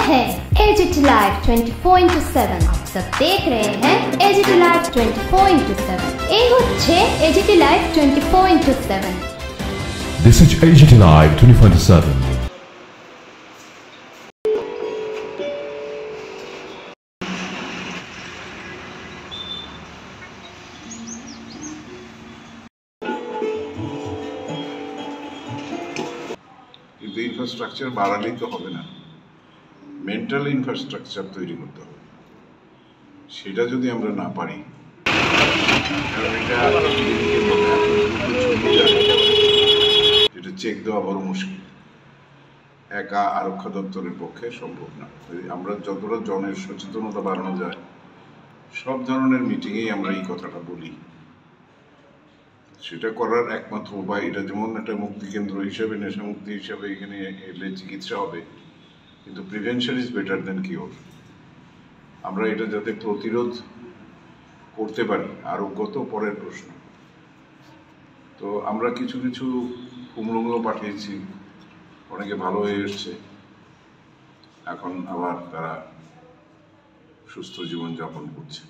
है AGT Live 24/7। आप सब देख रहे हैं AGT Live 24/7। ये होच्छे AGT Live 24/7। This is AGT Live 24/7। কিন্তু ইনফ্রাস্ট্রাকচার বাড়ালেই তো হবে না, মেন্টাল ইনফ্রাস্ট্রাকচার তৈরি করতে হবে। সেটা যদি আমরা না পারি, এটা চেক দেওয়া বড় মুশকিল, একা আরক্ষা দপ্তরের পক্ষে সম্ভব না। আমরা যতটা জনের সচেতনতা বাড়ানো যায়, সব ধরনের মিটিংয়েই আমরা এই কথাটা বলি। সেটা করার একমাত্র উপায়, এটা যেমন একটা মুক্তি কেন্দ্র হিসেবে, নেশা মুক্তি হিসেবে এখানে এলে চিকিৎসা হবে, কিন্তু prevention is better then cure. আমরা এটা যাতে প্রতিরোধ করতে পারি, আরোগ্য তো পরের প্রশ্ন। তো আমরা কিছু কিছু কুমড়োগুলো পাঠিয়েছি, অনেকে ভালো হয়ে এসছে, এখন আবার তারা সুস্থ জীবনযাপন করছে।